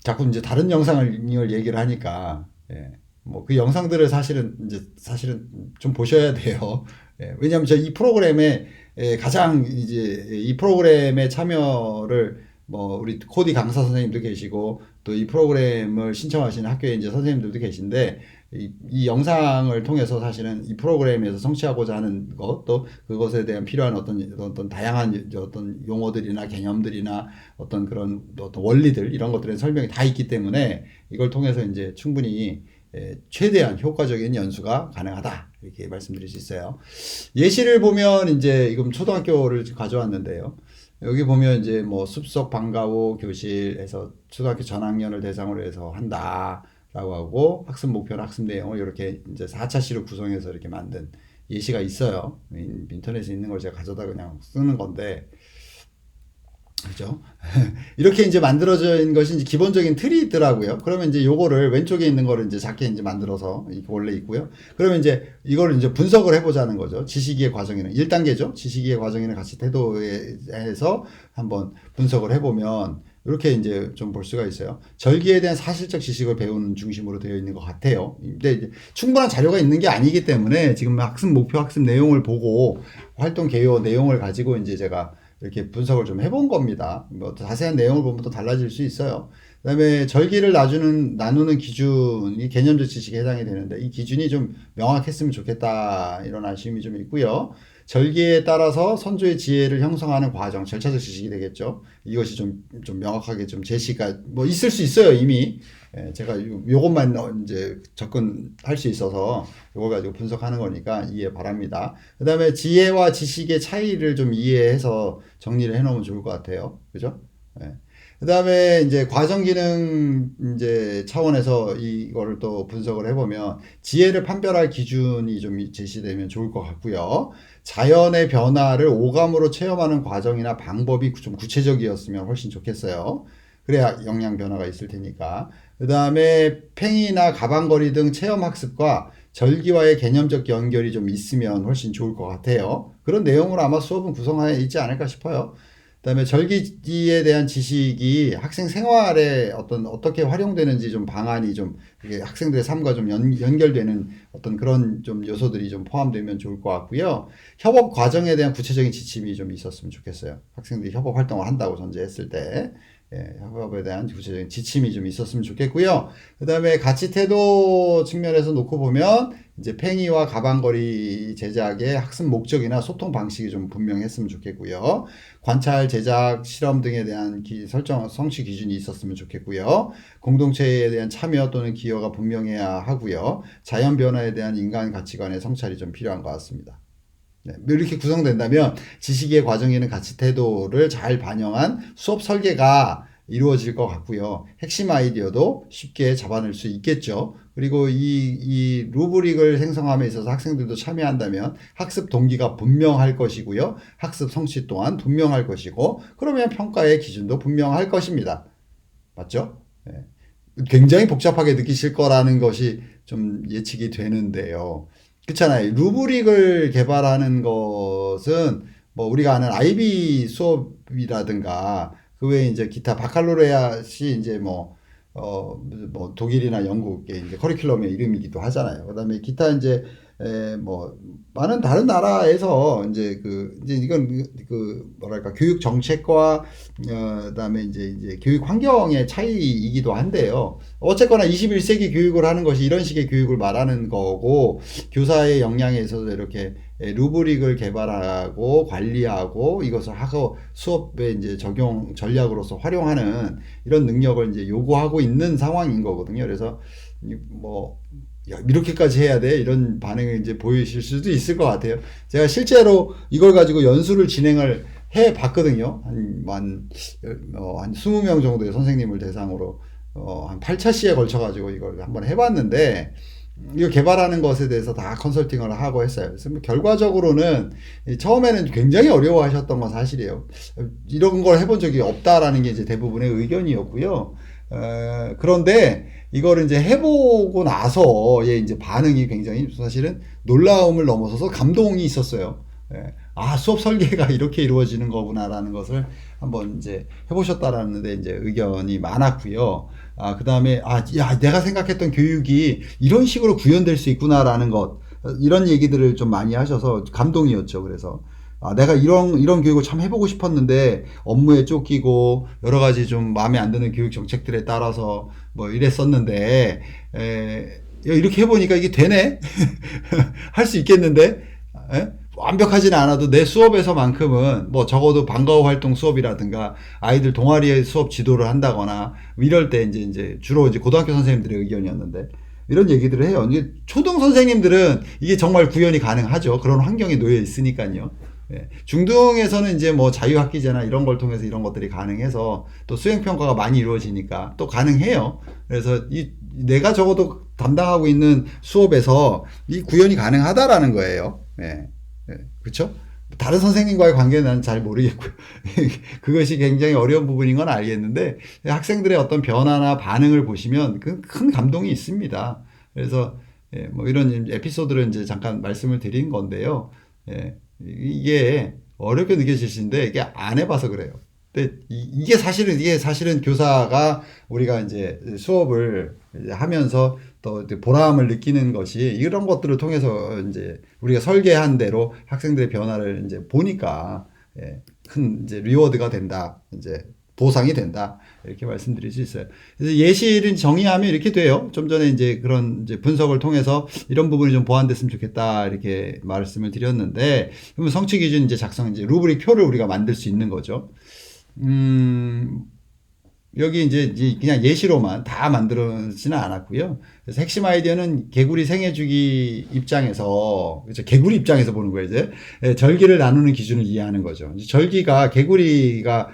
자꾸 이제 다른 영상을 얘기를 하니까 뭐 그 영상들을 사실은 좀 보셔야 돼요. 왜냐하면 저 이 프로그램에 가장 이제 이 프로그램에 참여를 뭐 우리 코디 강사 선생님도 계시고 또 이 프로그램을 신청하시는 학교에 이제 선생님들도 계신데 이 영상을 통해서 사실은 이 프로그램에서 성취하고자 하는 것 또 그것에 대한 필요한 어떤 다양한 어떤 용어들이나 개념들이나 어떤 그런 어떤 원리들 이런 것들의 설명이 다 있기 때문에 이걸 통해서 이제 충분히 최대한 효과적인 연수가 가능하다 이렇게 말씀드릴 수 있어요. 예시를 보면 이제 이건 초등학교를 가져왔는데요. 여기 보면 이제 뭐 숲속 방과후 교실에서 초등학교 전학년을 대상으로 해서 한다라고 하고 학습 목표나 학습 내용을 이렇게 이제 4차시로 구성해서 이렇게 만든 예시가 있어요. 인터넷에 있는 걸 제가 가져다 그냥 쓰는 건데, 그죠? 이렇게 이제 만들어진 것이 이제 기본적인 틀이 있더라고요. 그러면 이제 요거를 왼쪽에 있는 거를 이제 작게 이제 만들어서 이게 원래 있고요. 그러면 이제 이거를 이제 분석을 해보자는 거죠. 지식이의 과정에는 1단계죠. 지식이의 과정에는 가치 태도에서 한번 분석을 해보면 이렇게 이제 좀 볼 수가 있어요. 절기에 대한 사실적 지식을 배우는 중심으로 되어 있는 것 같아요. 근데 이제 충분한 자료가 있는 게 아니기 때문에 지금 학습 목표, 학습 내용을 보고 활동 개요 내용을 가지고 이제 제가 이렇게 분석을 좀 해본 겁니다. 뭐 자세한 내용을 보면 또 달라질 수 있어요. 그다음에 절기를 나누는 기준이 개념적 지식에 해당이 되는데 이 기준이 좀 명확했으면 좋겠다 이런 아쉬움이 좀 있고요. 절기에 따라서 선조의 지혜를 형성하는 과정, 절차적 지식이 되겠죠. 이것이 좀 명확하게 좀 제시가 뭐 있을 수 있어요 이미. 제가 요것만 이제 접근할 수 있어서 요거 가지고 분석하는 거니까 이해 바랍니다. 그 다음에 지혜와 지식의 차이를 좀 이해해서 정리를 해놓으면 좋을 것 같아요. 그죠? 그 다음에 이제 과정 기능 이제 차원에서 이거를 또 분석을 해보면 지혜를 판별할 기준이 좀 제시되면 좋을 것 같고요. 자연의 변화를 오감으로 체험하는 과정이나 방법이 좀 구체적이었으면 훨씬 좋겠어요. 그래야 영양 변화가 있을 테니까. 그 다음에 팽이나 가방거리 등 체험학습과 절기와의 개념적 연결이 좀 있으면 훨씬 좋을 것 같아요. 그런 내용으로 아마 수업은 구성하여 있지 않을까 싶어요. 그다음에 절기에 대한 지식이 학생 생활에 어떻게 활용되는지 좀 방안이 좀 학생들의 삶과 좀 연결되는 어떤 그런 좀 요소들이 좀 포함되면 좋을 것 같고요. 협업 과정에 대한 구체적인 지침이 좀 있었으면 좋겠어요. 학생들이 협업 활동을 한다고 전제했을 때. 협업에 대한 구체적인 지침이 좀 있었으면 좋겠고요. 그 다음에 가치 태도 측면에서 놓고 보면 이제 팽이와 가방거리 제작의 학습 목적이나 소통 방식이 좀 분명했으면 좋겠고요. 관찰, 제작, 실험 등에 대한 성취 기준이 있었으면 좋겠고요. 공동체에 대한 참여 또는 기여가 분명해야 하고요. 자연 변화에 대한 인간 가치관의 성찰이 좀 필요한 것 같습니다. 네, 이렇게 구성된다면 지식의 과정에는 가치 태도를 잘 반영한 수업 설계가 이루어질 것 같고요. 핵심 아이디어도 쉽게 잡아낼 수 있겠죠. 그리고 이 루브릭을 생성함에 있어서 학생들도 참여한다면 학습 동기가 분명할 것이고요. 학습 성취 또한 분명할 것이고 그러면 평가의 기준도 분명할 것입니다. 맞죠? 네. 굉장히 복잡하게 느끼실 거라는 것이 좀 예측이 되는데요. 그렇잖아요. 루브릭을 개발하는 것은 뭐 우리가 아는 IB 수업이라든가 그 외에 이제 기타 바칼로레아시 이제 뭐 독일이나 영국의 이제 커리큘럼의 이름이기도 하잖아요. 그다음에 기타 이제 뭐 많은 다른 나라에서 이제 이제 이건 뭐랄까 교육 정책과 그다음에 이제 교육 환경의 차이이기도 한데요. 어쨌거나 21세기 교육을 하는 것이 이런 식의 교육을 말하는 거고 교사의 역량에 있어서 이렇게 루브릭을 개발하고 관리하고 이것을 하고 수업에 이제 적용 전략으로서 활용하는 이런 능력을 이제 요구하고 있는 상황인 거거든요. 그래서 뭐 야, 이렇게까지 해야 돼? 이런 반응을 이제 보이실 수도 있을 것 같아요. 제가 실제로 이걸 가지고 연수를 진행을 해 봤거든요. 한 20명 정도의 선생님을 대상으로, 한 8차시에 걸쳐가지고 이걸 한번 해봤는데, 이거 개발하는 것에 대해서 다 컨설팅을 하고 했어요. 그래서 뭐 결과적으로는 처음에는 굉장히 어려워하셨던 건 사실이에요. 이런 걸 해본 적이 없다라는 게 이제 대부분의 의견이었고요. 그런데 이거를 이제 해보고 나서의 이제 반응이 굉장히 사실은 놀라움을 넘어서서 감동이 있었어요. 수업 설계가 이렇게 이루어지는 거구나라는 것을 한번 이제 해보셨다라는데 이제 의견이 많았고요. 그 다음에, 야, 내가 생각했던 교육이 이런 식으로 구현될 수 있구나라는 것, 이런 얘기들을 좀 많이 하셔서 감동이었죠. 그래서. 내가 이런 교육을 참 해보고 싶었는데 업무에 쫓기고 여러 가지 좀 마음에 안 드는 교육 정책들에 따라서 뭐 이랬었는데 이렇게 해보니까 이게 되네? 할 수 있겠는데? 완벽하지는 않아도 내 수업에서만큼은 뭐 적어도 방과후 활동 수업이라든가 아이들 동아리에 수업 지도를 한다거나 이럴 때 이제 주로 이제 고등학교 선생님들의 의견이었는데 이런 얘기들을 해요. 이제 초등 선생님들은 이게 정말 구현이 가능하죠. 그런 환경에 놓여 있으니까요. 중등에서는 이제 뭐 자유학기제나 이런 걸 통해서 이런 것들이 가능해서 또 수행평가가 많이 이루어지니까 또 가능해요. 그래서 내가 적어도 담당하고 있는 수업에서 이 구현이 가능하다라는 거예요. 예. 그렇죠? 다른 선생님과의 관계는 나는 잘 모르겠고요. 그것이 굉장히 어려운 부분인 건 알겠는데 학생들의 어떤 변화나 반응을 보시면 큰 감동이 있습니다. 그래서 뭐 이런 에피소드를 이제 잠깐 말씀을 드린 건데요. 이게 어렵게 느껴지시는데 이게 안 해봐서 그래요. 근데 이게 사실은 교사가 우리가 이제 수업을 이제 하면서 또 보람을 느끼는 것이 이런 것들을 통해서 이제 우리가 설계한 대로 학생들의 변화를 이제 보니까 큰 이제 리워드가 된다. 이제 보상이 된다. 이렇게 말씀드릴 수 있어요. 그래서 예시를 정의하면 이렇게 돼요. 좀 전에 이제 그런 이제 분석을 통해서 이런 부분이 좀 보완됐으면 좋겠다. 이렇게 말씀을 드렸는데, 그러면 성취 기준 이제 작성, 이제 루브릭 표를 우리가 만들 수 있는 거죠. 여기 이제 그냥 예시로만 다 만들어지는 않았고요. 그래서 핵심 아이디어는 개구리 생애주기 입장에서, 그렇죠. 개구리 입장에서 보는 거예요, 이제. 절기를 나누는 기준을 이해하는 거죠. 절기가, 개구리가,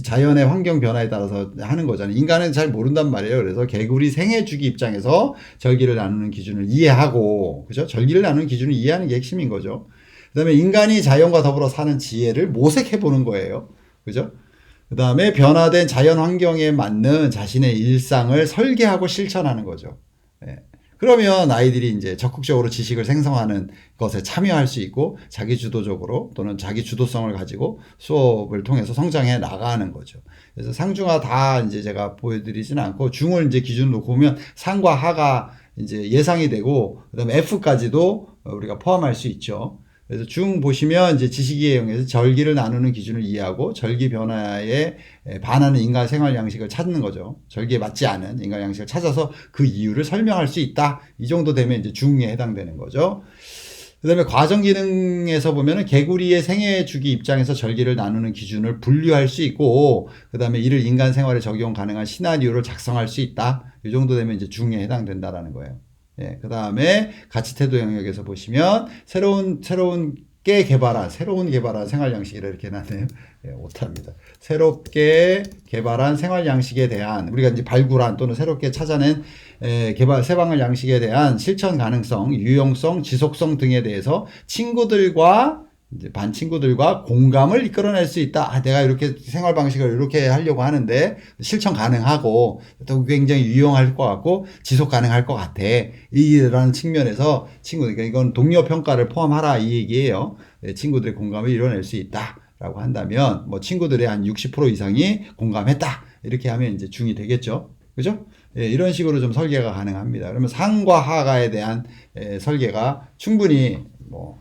자연의 환경 변화에 따라서 하는 거잖아요. 인간은 잘 모른단 말이에요. 그래서 개구리 생애주기 입장에서 절기를 나누는 기준을 이해하고, 그죠? 절기를 나누는 기준을 이해하는 게 핵심인 거죠. 그 다음에 인간이 자연과 더불어 사는 지혜를 모색해 보는 거예요. 그죠? 그 다음에 변화된 자연 환경에 맞는 자신의 일상을 설계하고 실천하는 거죠. 그러면 아이들이 이제 적극적으로 지식을 생성하는 것에 참여할 수 있고 자기 주도적으로 또는 자기 주도성을 가지고 수업을 통해서 성장해 나가는 거죠. 그래서 상중하 다 이제 제가 보여드리지는 않고 중을 이제 기준으로 보면 상과 하가 이제 예상이 되고 그다음에 F까지도 우리가 포함할 수 있죠. 그래서 중 보시면 이제 지식이에 의해서 절기를 나누는 기준을 이해하고 절기 변화에 반하는 인간 생활 양식을 찾는 거죠. 절기에 맞지 않은 인간 양식을 찾아서 그 이유를 설명할 수 있다. 이 정도 되면 이제 중에 해당되는 거죠. 그 다음에 과정 기능에서 보면은 개구리의 생애 주기 입장에서 절기를 나누는 기준을 분류할 수 있고, 그 다음에 이를 인간 생활에 적용 가능한 시나리오를 작성할 수 있다. 이 정도 되면 이제 중에 해당된다라는 거예요. 그 다음에 가치 태도 영역에서 보시면 새로운 개발한 생활 양식이라 이렇게 해놨네요. 오답니다. 새롭게 개발한 생활 양식에 대한 우리가 이제 발굴한 또는 새롭게 찾아낸 생활 양식에 대한 실천 가능성, 유용성, 지속성 등에 대해서 친구들과 이제 반 친구들과 공감을 이끌어낼 수 있다. 내가 이렇게 생활 방식을 이렇게 하려고 하는데 실천 가능하고 또 굉장히 유용할 것 같고 지속 가능할 것 같아. 이라는 측면에서 그러니까 이건 동료 평가를 포함하라 이 얘기예요. 친구들의 공감을 이뤄낼 수 있다라고 한다면 뭐 친구들의 한 60% 이상이 공감했다. 이렇게 하면 이제 중이 되겠죠. 그죠? 이런 식으로 좀 설계가 가능합니다. 그러면 상과 하가에 대한 설계가 충분히 뭐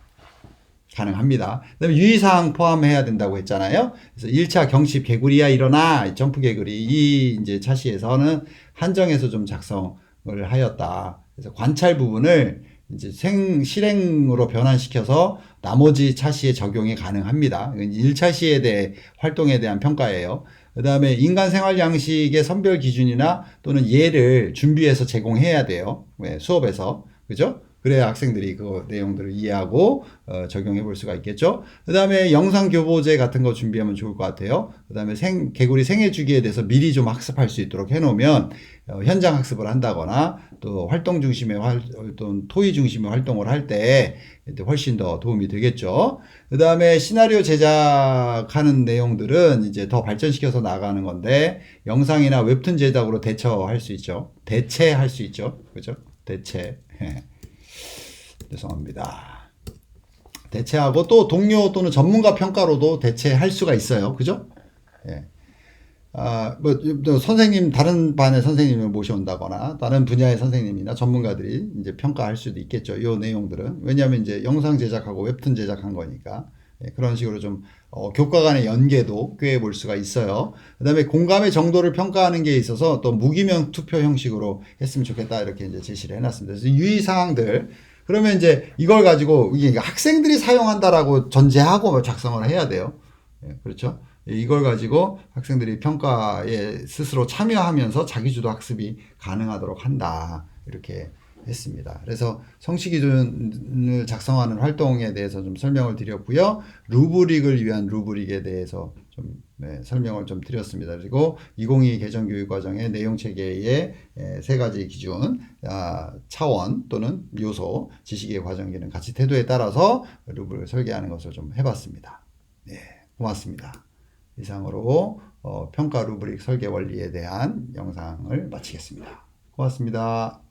가능합니다. 그다음에 유의사항 포함해야 된다고 했잖아요. 그래서 1차 경칩 개구리야 일어나 점프 개구리 이 이제 차시에서는 한정해서 좀 작성을 하였다. 그래서 관찰 부분을 이제 실행으로 변환시켜서 나머지 차시에 적용이 가능합니다. 1차 시에 대해 활동에 대한 평가예요. 그 다음에 인간 생활 양식의 선별 기준이나 또는 예를 준비해서 제공해야 돼요. 수업에서. 그죠? 그래야 학생들이 그 내용들을 이해하고 적용해 볼 수가 있겠죠. 그 다음에 영상 교보제 같은 거 준비하면 좋을 것 같아요. 그 다음에 개구리 생애 주기에 대해서 미리 좀 학습할 수 있도록 해놓으면 현장 학습을 한다거나 또 활동 중심의 또는 토의 중심의 활동을 할 때 훨씬 더 도움이 되겠죠. 그 다음에 시나리오 제작하는 내용들은 이제 더 발전시켜서 나가는 건데 영상이나 웹툰 제작으로 대체할 수 있죠. 그죠? 죄송합니다. 대체하고 또 동료 또는 전문가 평가로도 대체할 수가 있어요. 그죠? 선생님, 다른 반의 선생님을 모셔온다거나, 다른 분야의 선생님이나 전문가들이 이제 평가할 수도 있겠죠. 이 내용들은. 왜냐하면 이제 영상 제작하고 웹툰 제작한 거니까. 그런 식으로 좀, 교과 간의 연계도 꾀해 볼 수가 있어요. 그 다음에 공감의 정도를 평가하는 게 있어서 또 무기명 투표 형식으로 했으면 좋겠다. 이렇게 이제 제시를 해놨습니다. 그래서 유의사항들. 그러면 이제 이걸 가지고 이게 학생들이 사용한다라고 전제하고 작성을 해야 돼요. 그렇죠? 이걸 가지고 학생들이 평가에 스스로 참여하면서 자기주도 학습이 가능하도록 한다. 이렇게 했습니다. 그래서 성취 기준을 작성하는 활동에 대해서 좀 설명을 드렸고요. 루브릭을 위한 루브릭에 대해서 좀 네, 설명을 좀 드렸습니다. 그리고 2022 개정교육과정의 내용체계의 세 가지 기준, 차원 또는 요소, 지식의 과정기능, 가치, 태도에 따라서 루브릭을 설계하는 것을 좀 해봤습니다. 네, 고맙습니다. 이상으로 평가 루브릭 설계 원리에 대한 영상을 마치겠습니다. 고맙습니다.